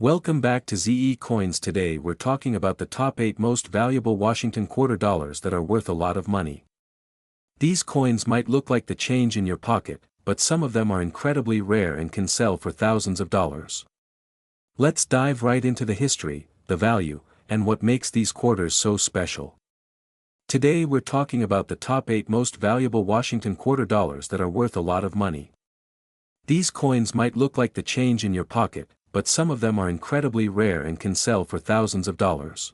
Welcome back to ZE Coins. Today we're talking about the top 8 most valuable Washington quarter dollars that are worth a lot of money. These coins might look like the change in your pocket, but some of them are incredibly rare and can sell for thousands of dollars. Let's dive right into the history, the value, and what makes these quarters so special. Today we're talking about the top 8 most valuable Washington quarter dollars that are worth a lot of money. These coins might look like the change in your pocket, but some of them are incredibly rare and can sell for thousands of dollars.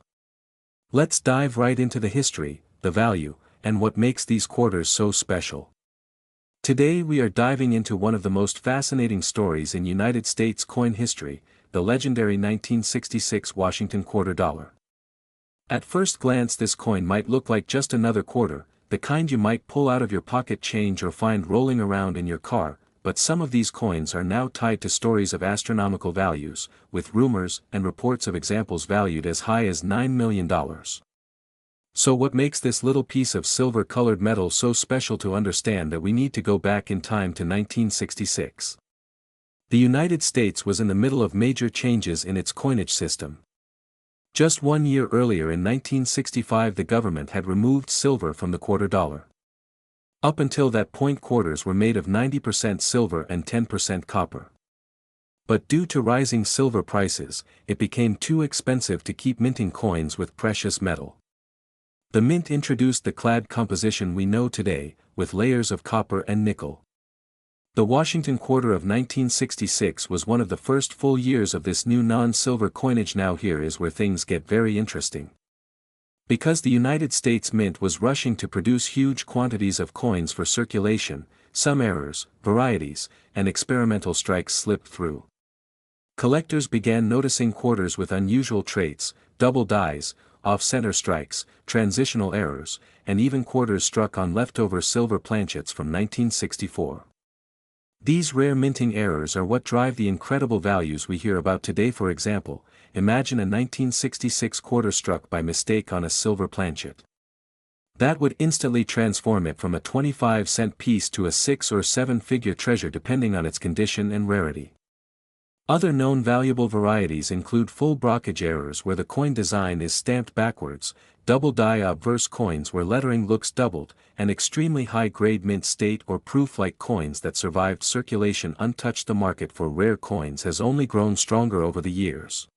Let's dive right into the history, the value, and what makes these quarters so special. Today we are diving into one of the most fascinating stories in United States coin history, the legendary 1966 Washington quarter dollar. At first glance this coin might look like just another quarter, the kind you might pull out of your pocket change or find rolling around in your car, but some of these coins are now tied to stories of astronomical values, with rumors and reports of examples valued as high as $9 million. So what makes this little piece of silver-colored metal so special? To understand that we need to go back in time to 1966. The United States was in the middle of major changes in its coinage system. Just 1 year earlier in 1965 the government had removed silver from the quarter dollar. Up until that point quarters were made of 90% silver and 10% copper. But due to rising silver prices, it became too expensive to keep minting coins with precious metal. The mint introduced the clad composition we know today, with layers of copper and nickel. The Washington quarter of 1966 was one of the first full years of this new non-silver coinage. Now here is where things get very interesting. Because the United States Mint was rushing to produce huge quantities of coins for circulation, some errors, varieties, and experimental strikes slipped through. Collectors began noticing quarters with unusual traits, double dies, off-center strikes, transitional errors, and even quarters struck on leftover silver planchets from 1964. These rare minting errors are what drive the incredible values we hear about today. For example, imagine a 1966 quarter struck by mistake on a silver planchet. That would instantly transform it from a 25-cent piece to a 6- or 7-figure treasure depending on its condition and rarity. Other known valuable varieties include full blockage errors where the coin design is stamped backwards, double die obverse coins where lettering looks doubled, and extremely high-grade mint state or proof-like coins that survived circulation untouched. The market for rare coins has only grown stronger over the years.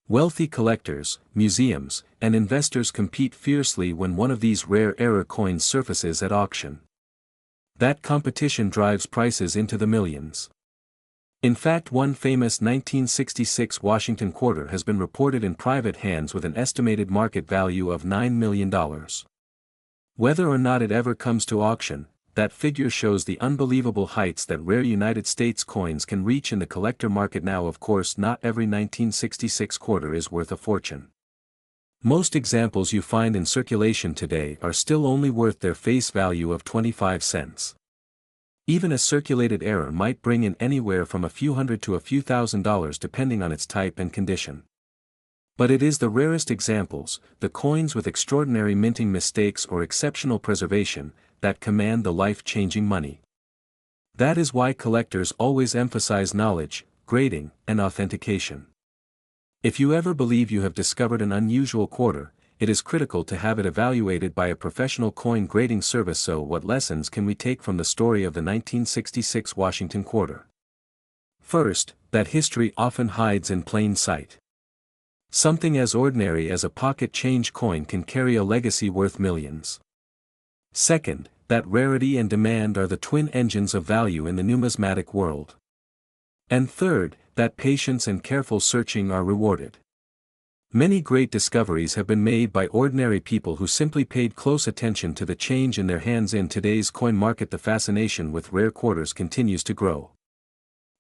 Wealthy collectors, museums, and investors compete fiercely when one of these rare error coins surfaces at auction. That competition drives prices into the millions. In fact, one famous 1966 Washington quarter has been reported in private hands with an estimated market value of $9 million. Whether or not it ever comes to auction, that figure shows the unbelievable heights that rare United States coins can reach in the collector market. Now, of course, not every 1966 quarter is worth a fortune. Most examples you find in circulation today are still only worth their face value of 25 cents. Even a circulated error might bring in anywhere from a few hundred to a few $1,000s depending on its type and condition. But it is the rarest examples, the coins with extraordinary minting mistakes or exceptional preservation, that command the life-changing money. That is why collectors always emphasize knowledge, grading, and authentication. If you ever believe you have discovered an unusual quarter, it is critical to have it evaluated by a professional coin grading service. So what lessons can we take from the story of the 1966 Washington quarter? First, that history often hides in plain sight. Something as ordinary as a pocket change coin can carry a legacy worth millions. Second, that rarity and demand are the twin engines of value in the numismatic world. And third, that patience and careful searching are rewarded. Many great discoveries have been made by ordinary people who simply paid close attention to the change in their hands. In today's coin market, the fascination with rare quarters continues to grow.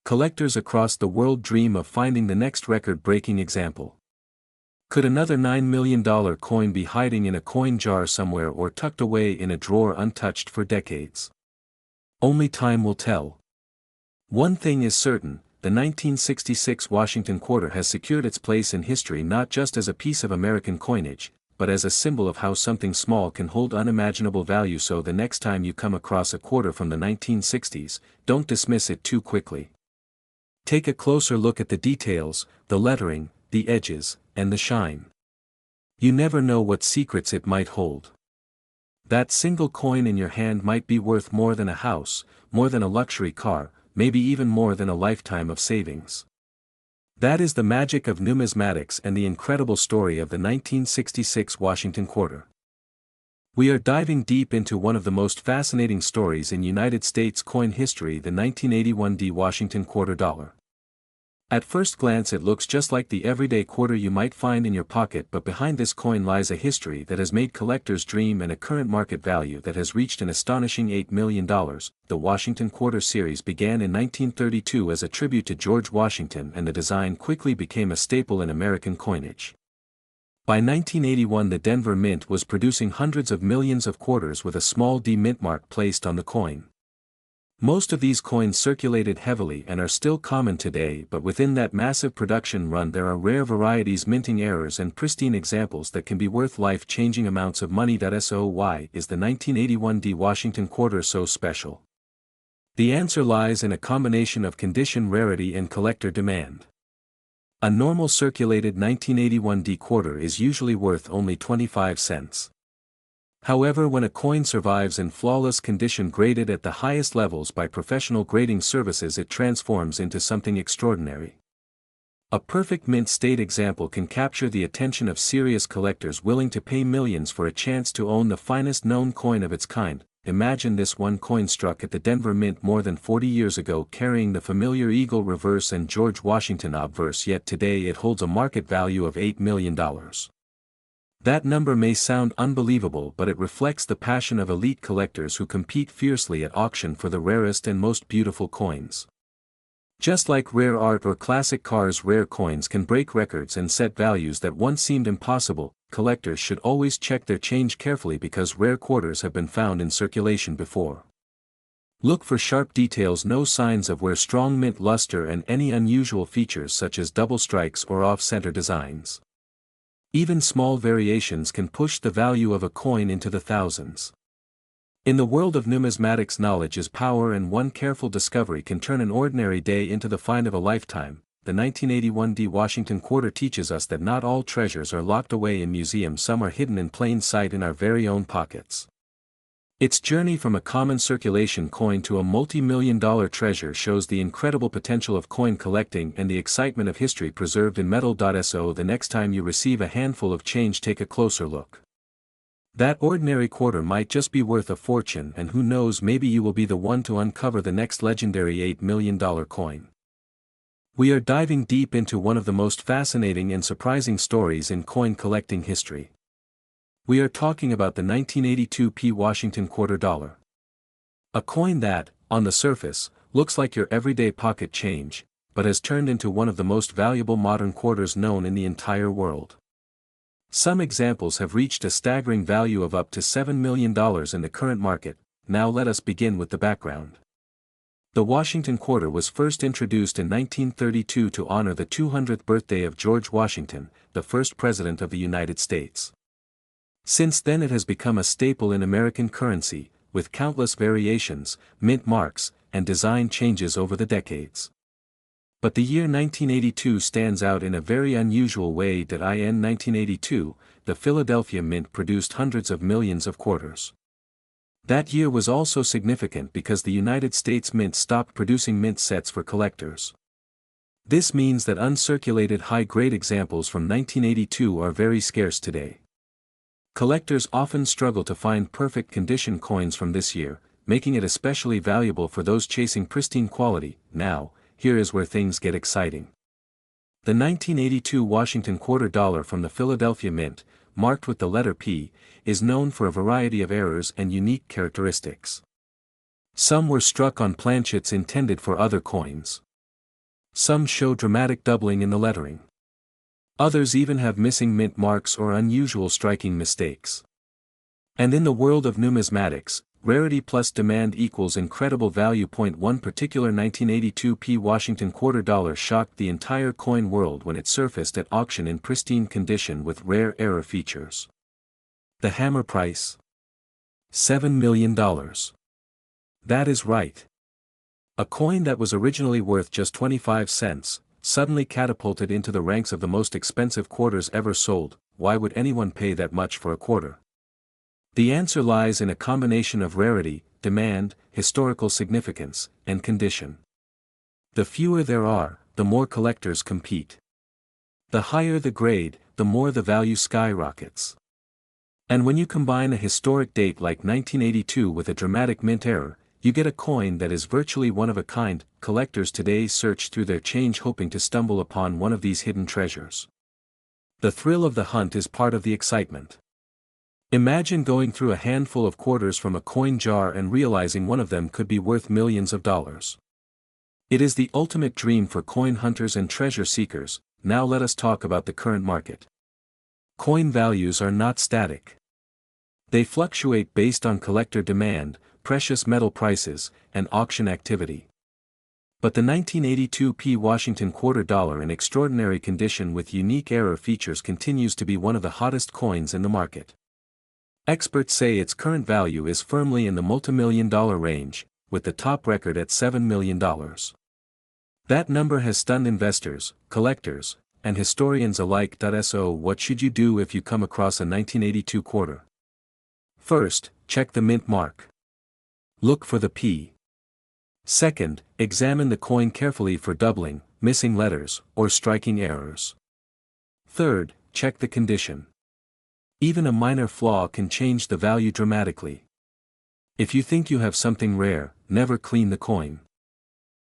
Collectors across the world dream of finding the next record-breaking example. Could another $9 million coin be hiding in a coin jar somewhere or tucked away in a drawer untouched for decades? Only time will tell. One thing is certain, the 1966 Washington quarter has secured its place in history not just as a piece of American coinage, but as a symbol of how something small can hold unimaginable value. So the next time you come across a quarter from the 1960s, don't dismiss it too quickly. Take a closer look at the details, the lettering, the edges, and the shine. You never know what secrets it might hold. That single coin in your hand might be worth more than a house, more than a luxury car, maybe even more than a lifetime of savings. That is the magic of numismatics and the incredible story of the 1966 Washington quarter. We are diving deep into one of the most fascinating stories in United States coin history, the 1981 D Washington quarter dollar. At first glance it looks just like the everyday quarter you might find in your pocket, but behind this coin lies a history that has made collectors dream and a current market value that has reached an astonishing $8 million. The Washington Quarter series began in 1932 as a tribute to George Washington, and the design quickly became a staple in American coinage. By 1981 the Denver Mint was producing hundreds of millions of quarters with a small D mint mark placed on the coin. Most of these coins circulated heavily and are still common today, but within that massive production run there are rare varieties, minting errors, and pristine examples that can be worth life-changing amounts of money. So why is the 1981 D Washington quarter so special? The answer lies in a combination of condition, rarity, and collector demand. A normal circulated 1981 D quarter is usually worth only 25 cents. However, when a coin survives in flawless condition, graded at the highest levels by professional grading services, it transforms into something extraordinary. A perfect mint state example can capture the attention of serious collectors willing to pay millions for a chance to own the finest known coin of its kind. Imagine this one coin struck at the Denver Mint more than 40 years ago, carrying the familiar eagle reverse and George Washington obverse, yet today it holds a market value of $8 million. That number may sound unbelievable, but it reflects the passion of elite collectors who compete fiercely at auction for the rarest and most beautiful coins. Just like rare art or classic cars, rare coins can break records and set values that once seemed impossible. Collectors should always check their change carefully because rare quarters have been found in circulation before. Look for sharp details, no signs of wear, strong mint luster, and any unusual features such as double strikes or off-center designs. Even small variations can push the value of a coin into the thousands. In the world of numismatics, knowledge is power, and one careful discovery can turn an ordinary day into the find of a lifetime. The 1981 D Washington quarter teaches us that not all treasures are locked away in museums, some are hidden in plain sight in our very own pockets. Its journey from a common circulation coin to a multi-million-dollar treasure shows the incredible potential of coin collecting and the excitement of history preserved in metal. So the next time you receive a handful of change, take a closer look. That ordinary quarter might just be worth a fortune, and who knows, maybe you will be the one to uncover the next legendary $8 million coin. We are diving deep into one of the most fascinating and surprising stories in coin collecting history. We are talking about the 1982 P Washington quarter dollar. A coin that, on the surface, looks like your everyday pocket change, but has turned into one of the most valuable modern quarters known in the entire world. Some examples have reached a staggering value of up to $7 million in the current market. Now let us begin with the background. The Washington quarter was first introduced in 1932 to honor the 200th birthday of George Washington, the first President of the United States. Since then it has become a staple in American currency, with countless variations, mint marks, and design changes over the decades. But the year 1982 stands out in a very unusual way. In 1982, the Philadelphia Mint produced hundreds of millions of quarters. That year was also significant because the United States Mint stopped producing mint sets for collectors. This means that uncirculated high-grade examples from 1982 are very scarce today. Collectors often struggle to find perfect condition coins from this year, making it especially valuable for those chasing pristine quality. Now, here is where things get exciting. The 1982 Washington quarter dollar from the Philadelphia Mint, marked with the letter P, is known for a variety of errors and unique characteristics. Some were struck on planchets intended for other coins. Some show dramatic doubling in the lettering. Others even have missing mint marks or unusual striking mistakes. And in the world of numismatics, rarity plus demand equals incredible value. One particular 1982 P Washington quarter dollar shocked the entire coin world when it surfaced at auction in pristine condition with rare error features. The hammer price? $7 million. That is right. A coin that was originally worth just 25 cents, suddenly catapulted into the ranks of the most expensive quarters ever sold. Why would anyone pay that much for a quarter? The answer lies in a combination of rarity, demand, historical significance, and condition. The fewer there are, the more collectors compete. The higher the grade, the more the value skyrockets. And when you combine a historic date like 1982 with a dramatic mint error, you get a coin that is virtually one of a kind. Collectors today search through their change hoping to stumble upon one of these hidden treasures. The thrill of the hunt is part of the excitement. Imagine going through a handful of quarters from a coin jar and realizing one of them could be worth millions of dollars. It is the ultimate dream for coin hunters and treasure seekers. Now let us talk about the current market. Coin values are not static. They fluctuate based on collector demand, precious metal prices, and auction activity. But the 1982 P. Washington quarter dollar in extraordinary condition with unique error features continues to be one of the hottest coins in the market. Experts say its current value is firmly in the multimillion-dollar range, with the top record at $7 million. That number has stunned investors, collectors, and historians alike. So what should you do if you come across a 1982 quarter? First, check the mint mark. Look for the P. Second, examine the coin carefully for doubling, missing letters, or striking errors. Third, check the condition. Even a minor flaw can change the value dramatically. If you think you have something rare, never clean the coin.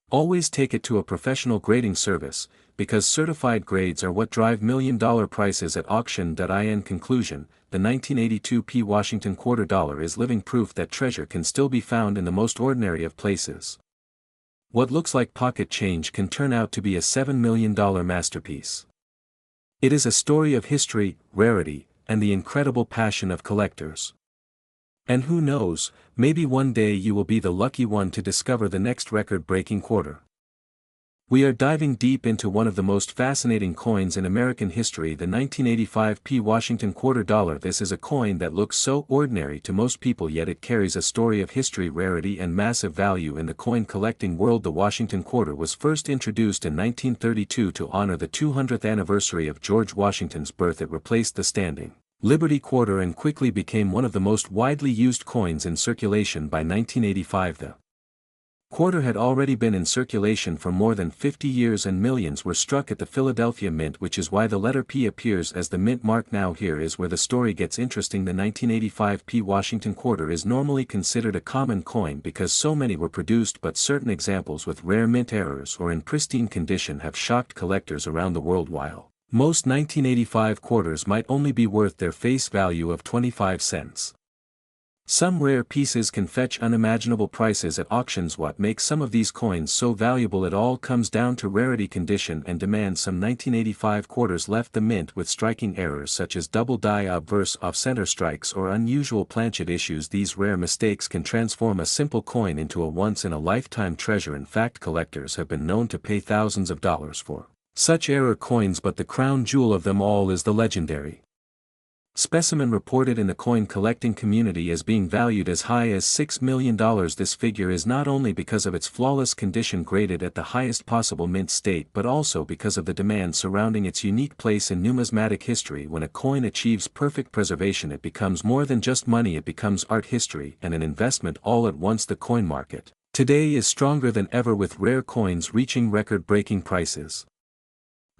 Always take it to a professional grading service, because certified grades are what drive million-dollar prices at auction. In conclusion, the 1982 P. Washington quarter dollar is living proof that treasure can still be found in the most ordinary of places. What looks like pocket change can turn out to be a $7 million masterpiece. It is a story of history, rarity, and the incredible passion of collectors. And who knows, maybe one day you will be the lucky one to discover the next record-breaking quarter. We are diving deep into one of the most fascinating coins in American history, the 1985 P. Washington quarter dollar. This is a coin that looks so ordinary to most people, yet it carries a story of history, rarity, and massive value in the coin collecting world. The Washington quarter was first introduced in 1932 to honor the 200th anniversary of George Washington's birth. It replaced the standing Liberty quarter and quickly became one of the most widely used coins in circulation. By 1985, the quarter had already been in circulation for more than 50 years and millions were struck at the Philadelphia Mint, which is why the letter P appears as the mint mark. Now here is where the story gets interesting. The 1985 P. Washington quarter is normally considered a common coin because so many were produced, but certain examples with rare mint errors or in pristine condition have shocked collectors around the world. While most 1985 quarters might only be worth their face value of 25 cents. Some rare pieces can fetch unimaginable prices at auctions. What makes some of these coins so valuable? It all comes down to rarity, condition, and demand. Some 1985 quarters left the mint with striking errors such as double die obverse off-center strikes or unusual planchet issues. These rare mistakes can transform a simple coin into a once-in-a-lifetime treasure. In fact, collectors have been known to pay thousands of dollars for such error coins, but the crown jewel of them all is the legendary specimen, reported in the coin collecting community as being valued as high as $6 million. This figure is not only because of its flawless condition graded at the highest possible mint state, but also because of the demand surrounding its unique place in numismatic history. When a coin achieves perfect preservation, it becomes more than just money, it becomes art, history, and an investment all at once. The coin market today is stronger than ever, with rare coins reaching record-breaking prices.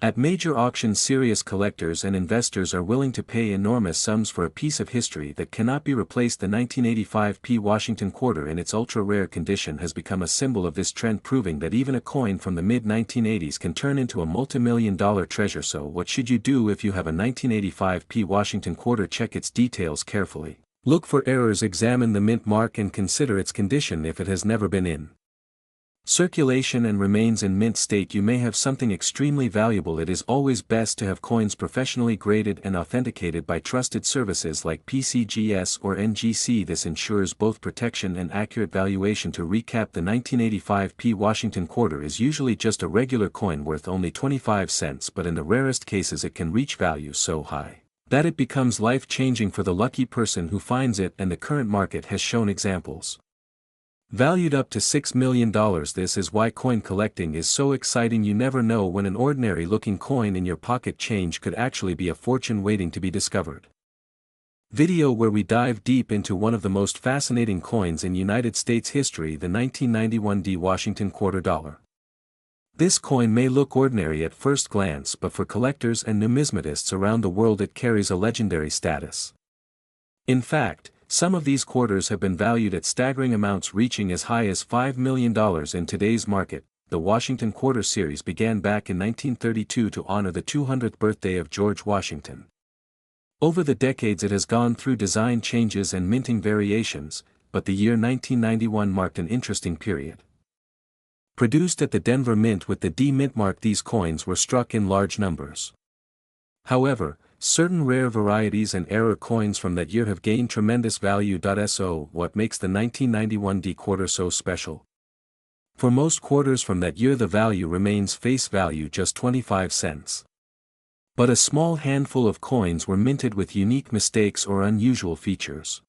At major auctions, serious collectors and investors are willing to pay enormous sums for a piece of history that cannot be replaced. The 1985 P. Washington quarter in its ultra-rare condition has become a symbol of this trend, proving that even a coin from the mid-1980s can turn into a multi-million-dollar treasure. So what should you do if you have a 1985 P. Washington quarter? Check its details carefully. Look for errors, examine the mint mark, and consider its condition. If it has never been in circulation and remains in mint state, you may have something extremely valuable. It is always best to have coins professionally graded and authenticated by trusted services like PCGS or NGC. This ensures both protection and accurate valuation. To recap, the 1985 P. Washington quarter is usually just a regular coin worth only 25 cents, but in the rarest cases it can reach values so high that it becomes life-changing for the lucky person who finds it, and the current market has shown examples. Valued up to $6 million. This is why coin collecting is so exciting. You never know when an ordinary-looking coin in your pocket change could actually be a fortune waiting to be discovered. Video where we dive deep into one of the most fascinating coins in United States history, the 1991 D Washington Quarter Dollar. This coin may look ordinary at first glance, but for collectors and numismatists around the world it carries a legendary status. In fact, some of these quarters have been valued at staggering amounts, reaching as high as $5 million in today's market. The Washington Quarter series began back in 1932 to honor the 200th birthday of George Washington. Over the decades it has gone through design changes and minting variations, but the year 1991 marked an interesting period. Produced at the Denver Mint with the D Mint mark, these coins were struck in large numbers. However, certain rare varieties and error coins from that year have gained tremendous value. So, what makes the 1991 D quarter so special? For most quarters from that year the value remains face value, just 25 cents. But a small handful of coins were minted with unique mistakes or unusual features.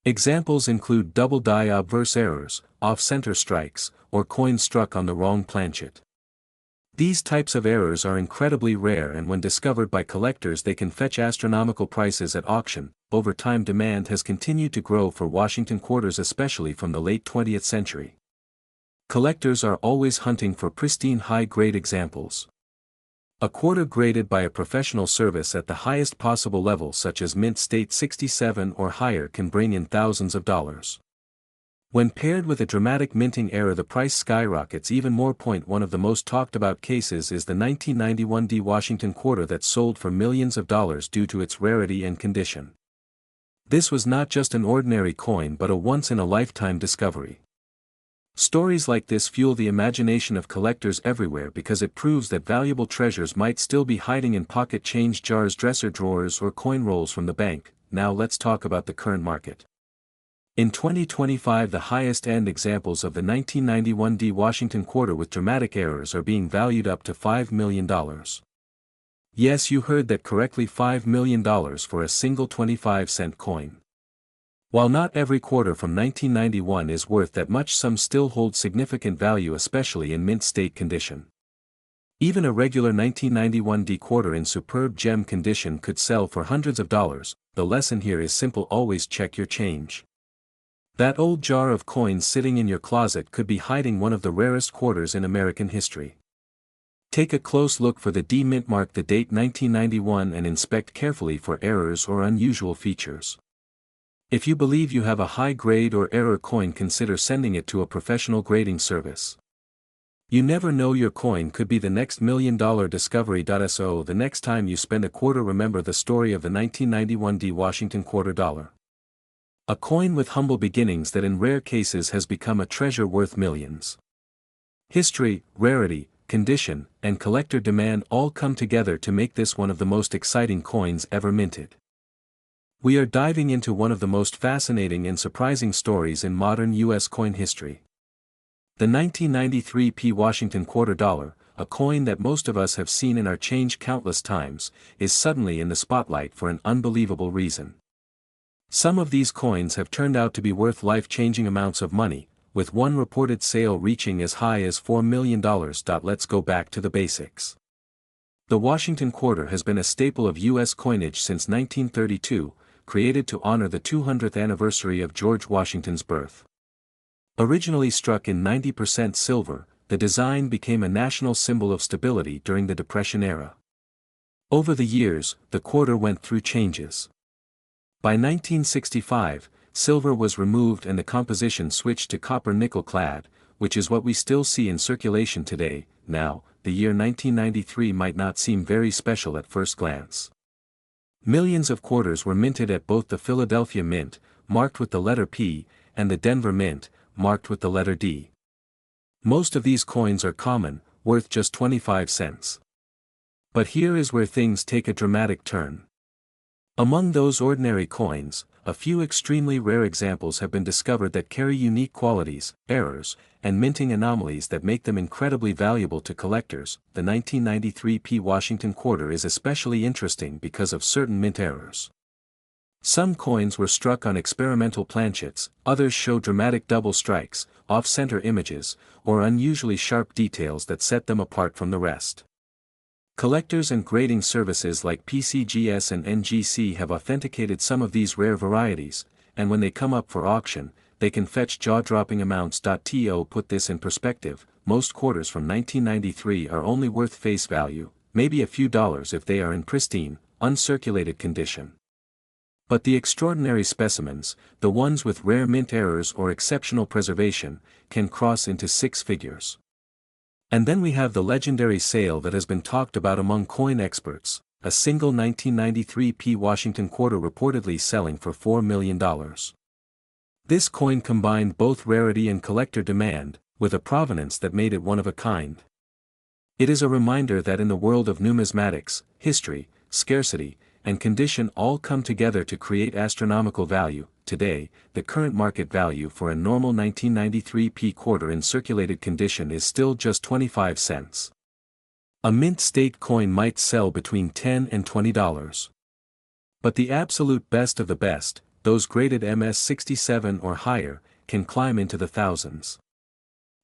Examples include double die obverse errors, off-center strikes, or coins struck on the wrong planchet. These types of errors are incredibly rare, and when discovered by collectors they can fetch astronomical prices at auction. Over time demand has continued to grow for Washington quarters, especially from the late 20th century. Collectors are always hunting for pristine high-grade examples. A quarter graded by a professional service at the highest possible level, such as Mint State 67 or higher, can bring in thousands of dollars. When paired with a dramatic minting error the price skyrockets even more. One of the most talked about cases is the 1991 D Washington Quarter that sold for millions of dollars due to its rarity and condition. This was not just an ordinary coin but a once-in-a-lifetime discovery. Stories like this fuel the imagination of collectors everywhere because it proves that valuable treasures might still be hiding in pocket change jars, dresser drawers, or coin rolls from the bank. Now let's talk about the current market. In 2025 the highest-end examples of the 1991 D Washington Quarter with dramatic errors are being valued up to $5 million. Yes, you heard that correctly, $5 million for a single 25-cent coin. While not every quarter from 1991 is worth that much, some still hold significant value, especially in mint state condition. Even a regular 1991 D quarter in superb gem condition could sell for hundreds of dollars. The lesson here is simple: always check your change. That old jar of coins sitting in your closet could be hiding one of the rarest quarters in American history. Take a close look for the D Mint mark, the date 1991, and inspect carefully for errors or unusual features. If you believe you have a high-grade or error coin, consider sending it to a professional grading service. You never know, your coin could be the next million-dollar discovery. So the next time you spend a quarter, remember the story of the 1991 D Washington Quarter Dollar. A coin with humble beginnings that in rare cases has become a treasure worth millions. History, rarity, condition, and collector demand all come together to make this one of the most exciting coins ever minted. We are diving into one of the most fascinating and surprising stories in modern U.S. coin history. The 1993 P Washington Quarter Dollar, a coin that most of us have seen in our change countless times, is suddenly in the spotlight for an unbelievable reason. Some of these coins have turned out to be worth life-changing amounts of money, with one reported sale reaching as high as $4 million. Let's go back to the basics. The Washington Quarter has been a staple of U.S. coinage since 1932, created to honor the 200th anniversary of George Washington's birth. Originally struck in 90% silver, the design became a national symbol of stability during the Depression era. Over the years, the quarter went through changes. By 1965, silver was removed and the composition switched to copper nickel clad, which is what we still see in circulation today. Now, the year 1993 might not seem very special at first glance. Millions of quarters were minted at both the Philadelphia Mint, marked with the letter P, and the Denver Mint, marked with the letter D. Most of these coins are common, worth just 25 cents. But here is where things take a dramatic turn. Among those ordinary coins, a few extremely rare examples have been discovered that carry unique qualities, errors, and minting anomalies that make them incredibly valuable to collectors. The 1993 P Washington Quarter is especially interesting because of certain mint errors. Some coins were struck on experimental planchets, others show dramatic double strikes, off-center images, or unusually sharp details that set them apart from the rest. Collectors and grading services like PCGS and NGC have authenticated some of these rare varieties, and when they come up for auction, they can fetch jaw-dropping amounts. To put this in perspective, most quarters from 1993 are only worth face value, maybe a few dollars if they are in pristine, uncirculated condition. But the extraordinary specimens, the ones with rare mint errors or exceptional preservation, can cross into six figures. And then we have the legendary sale that has been talked about among coin experts, a single 1993 P Washington quarter reportedly selling for $4 million. This coin combined both rarity and collector demand, with a provenance that made it one of a kind. It is a reminder that in the world of numismatics, history, scarcity, and condition all come together to create astronomical value. Today, the current market value for a normal 1993 P quarter in circulated condition is still just 25 cents. A mint state coin might sell between $10 and $20. But the absolute best of the best, those graded MS67 or higher, can climb into the thousands.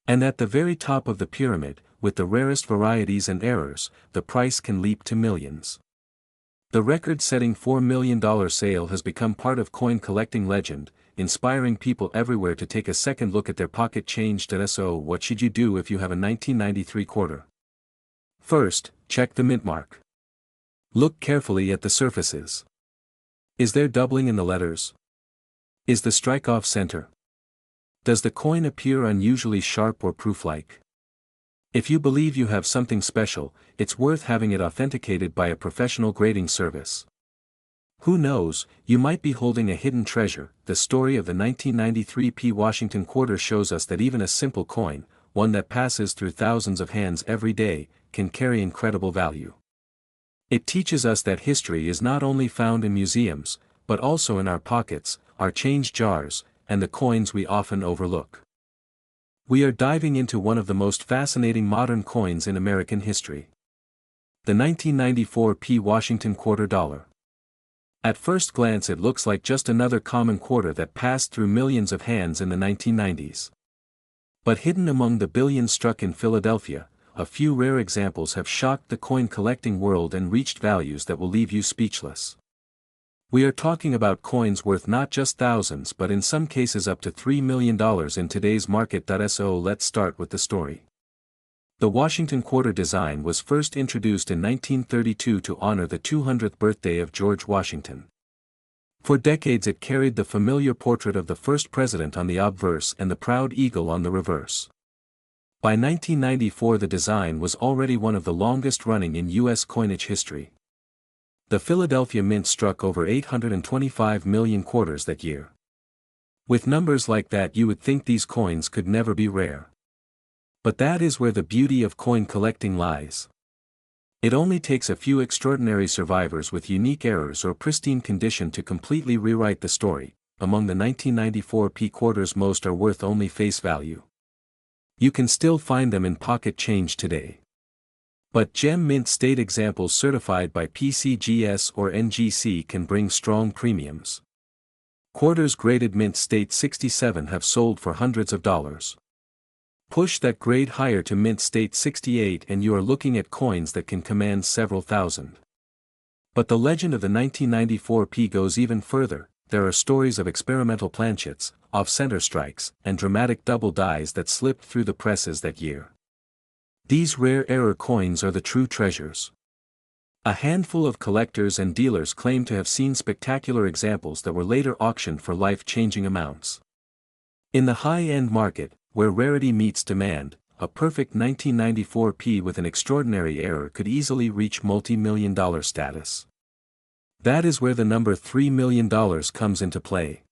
And at the very top of the pyramid, with the rarest varieties and errors, the price can leap to millions. The record-setting $4 million sale has become part of coin collecting legend, inspiring people everywhere to take a second look at their pocket change. So what should you do if you have a 1993 quarter? First, check the mint mark. Look carefully at the surfaces. Is there doubling in the letters? Is the strike off center? Does the coin appear unusually sharp or proof-like? If you believe you have something special, it's worth having it authenticated by a professional grading service. Who knows, you might be holding a hidden treasure. The story of the 1993 P Washington quarter shows us that even a simple coin, one that passes through thousands of hands every day, can carry incredible value. It teaches us that history is not only found in museums, but also in our pockets, our change jars, and the coins we often overlook. We are diving into one of the most fascinating modern coins in American history. The 1994 P Washington quarter dollar. At first glance it looks like just another common quarter that passed through millions of hands in the 1990s. But hidden among the billions struck in Philadelphia, a few rare examples have shocked the coin collecting world and reached values that will leave you speechless. We are talking about coins worth not just thousands but in some cases up to $3 million in today's market. So let's start with the story. The Washington quarter design was first introduced in 1932 to honor the 200th birthday of George Washington. For decades it carried the familiar portrait of the first president on the obverse and the proud eagle on the reverse. By 1994 the design was already one of the longest running in U.S. coinage history. The Philadelphia Mint struck over 825 million quarters that year. With numbers like that you would think these coins could never be rare. But that is where the beauty of coin collecting lies. It only takes a few extraordinary survivors with unique errors or pristine condition to completely rewrite the story. Among the 1994 P quarters most are worth only face value. You can still find them in pocket change today. But gem mint state examples certified by PCGS or NGC can bring strong premiums. Quarters graded mint state 67 have sold for hundreds of dollars. Push that grade higher to mint state 68 and you are looking at coins that can command several thousand. But the legend of the 1994 P goes even further. There are stories of experimental planchets, off-center strikes, and dramatic double dies that slipped through the presses that year. These rare error coins are the true treasures. A handful of collectors and dealers claim to have seen spectacular examples that were later auctioned for life-changing amounts. In the high-end market, where rarity meets demand, a perfect 1994 P with an extraordinary error could easily reach multi-million-dollar status. That is where the number $3 million comes into play.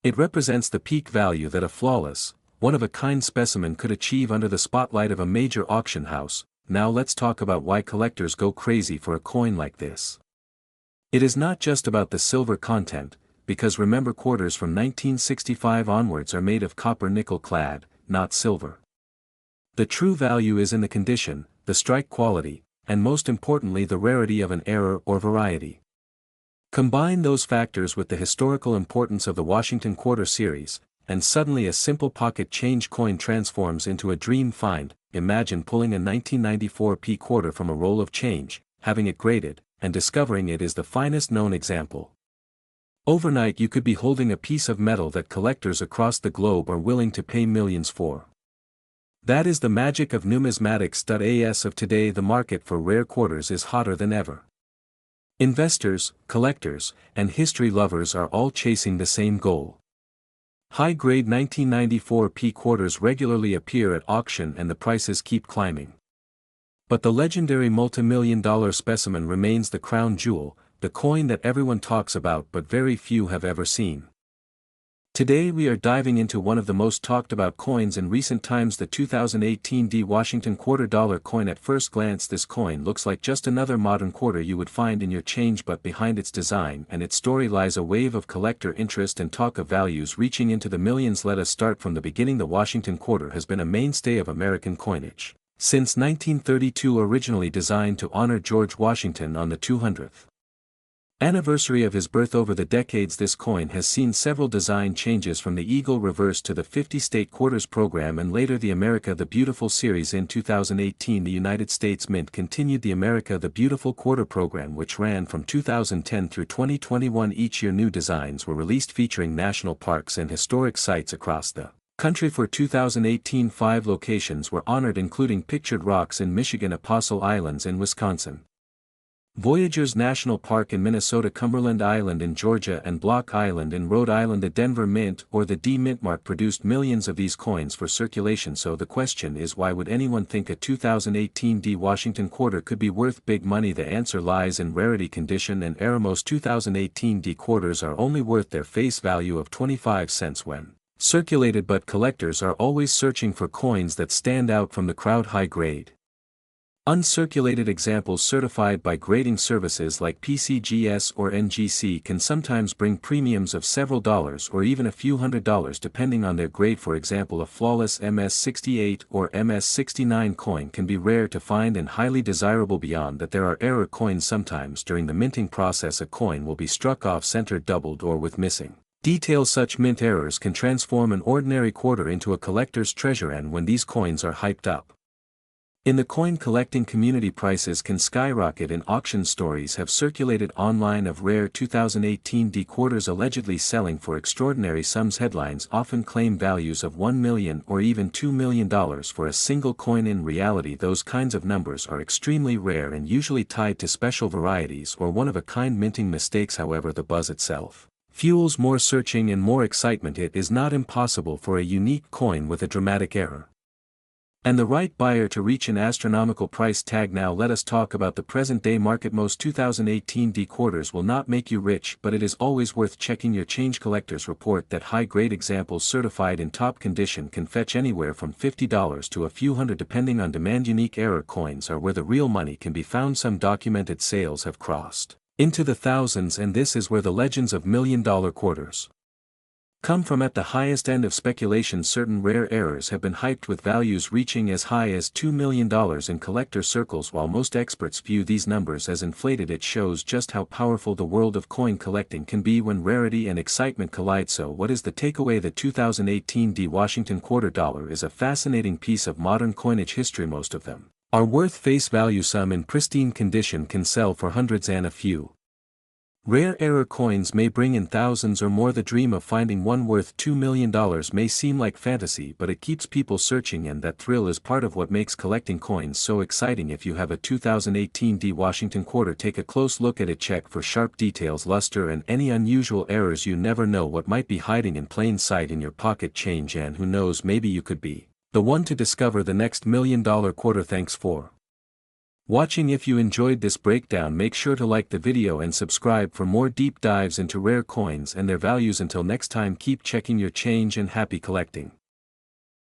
It represents the peak value that a flawless, one-of-a-kind specimen could achieve under the spotlight of a major auction house. Now let's talk about why collectors go crazy for a coin like this. It is not just about the silver content, because remember quarters from 1965 onwards are made of copper nickel clad, not silver. The true value is in the condition, the strike quality, and most importantly the rarity of an error or variety. Combine those factors with the historical importance of the Washington Quarter series, and suddenly a simple pocket change coin transforms into a dream find. Imagine pulling a 1994 P quarter from a roll of change, having it graded, and discovering it is the finest known example. Overnight you could be holding a piece of metal that collectors across the globe are willing to pay millions for. That is the magic of numismatics. As of today, the market for rare quarters is hotter than ever. Investors, collectors, and history lovers are all chasing the same goal. High-grade 1994 P quarters regularly appear at auction and the prices keep climbing. But the legendary multi-million-dollar specimen remains the crown jewel, the coin that everyone talks about but very few have ever seen. Today we are diving into one of the most talked about coins in recent times, the 2018 D Washington Quarter Dollar coin. At first glance this coin looks like just another modern quarter you would find in your change, but behind its design and its story lies a wave of collector interest and talk of values reaching into the millions. Let us start from the beginning. The Washington Quarter has been a mainstay of American coinage since 1932, originally designed to honor George Washington on the 200th anniversary of his birth. Over the decades this coin has seen several design changes, from the Eagle Reverse to the 50-state quarters program and later the America the Beautiful series. In 2018 the United States Mint continued the America the Beautiful quarter program, which ran from 2010 through 2021. Each year new designs were released featuring national parks and historic sites across the country. For 2018 5 locations were honored, including Pictured Rocks in Michigan, Apostle Islands in Wisconsin, Voyageurs National Park in Minnesota, Cumberland Island in Georgia, and Block Island in Rhode Island. The Denver Mint, or the D Mint Mark, produced millions of these coins for circulation. So the question is, why would anyone think a 2018 D Washington quarter could be worth big money? The answer lies in rarity, condition, and era. Most 2018 D quarters are only worth their face value of 25 cents when circulated, but collectors are always searching for coins that stand out from the crowd. High grade uncirculated examples certified by grading services like PCGS or NGC can sometimes bring premiums of several dollars or even a few $100s depending on their grade. For example, a flawless MS68 or MS69 coin can be rare to find and highly desirable. Beyond that, there are error coins. Sometimes during the minting process a coin will be struck off center, doubled, or with missing details. Such mint errors can transform an ordinary quarter into a collector's treasure, and when these coins are hyped up in the coin collecting community, prices can skyrocket. In auction stories have circulated online of rare 2018 D quarters allegedly selling for extraordinary sums. Headlines often claim values of $1 million or even $2 million for a single coin. In reality, those kinds of numbers are extremely rare and usually tied to special varieties or one-of-a-kind minting mistakes. However, the buzz itself fuels more searching and more excitement. It is not impossible for a unique coin with a dramatic error and the right buyer to reach an astronomical price tag. Now let us talk about the present-day market. Most 2018 D quarters will not make you rich, but it is always worth checking your change. Collectors report that high-grade examples certified in top condition can fetch anywhere from $50 to a few hundred depending on demand. Unique error coins are where the real money can be found. Some documented sales have crossed into the thousands, and this is where the legends of million-dollar quarters come from. At the highest end of speculation, certain rare errors have been hyped with values reaching as high as $2 million in collector circles. While most experts view these numbers as inflated, it shows just how powerful the world of coin collecting can be when rarity and excitement collide. So what is the takeaway? The 2018 D Washington Quarter Dollar is a fascinating piece of modern coinage history. Most of them are worth face value. Some in pristine condition can sell for hundreds, and a few rare error coins may bring in thousands or more. The dream of finding one worth $2 million may seem like fantasy, but it keeps people searching, and that thrill is part of what makes collecting coins so exciting. If you have a 2018 D Washington quarter, take a close look at it. Check for sharp details, luster, and any unusual errors. You never know what might be hiding in plain sight in your pocket change, and who knows, maybe you could be the one to discover the next $1 million quarter. Thanks for watching. If you enjoyed this breakdown, make sure to like the video and subscribe for more deep dives into rare coins and their values. Until next time, keep checking your change and happy collecting.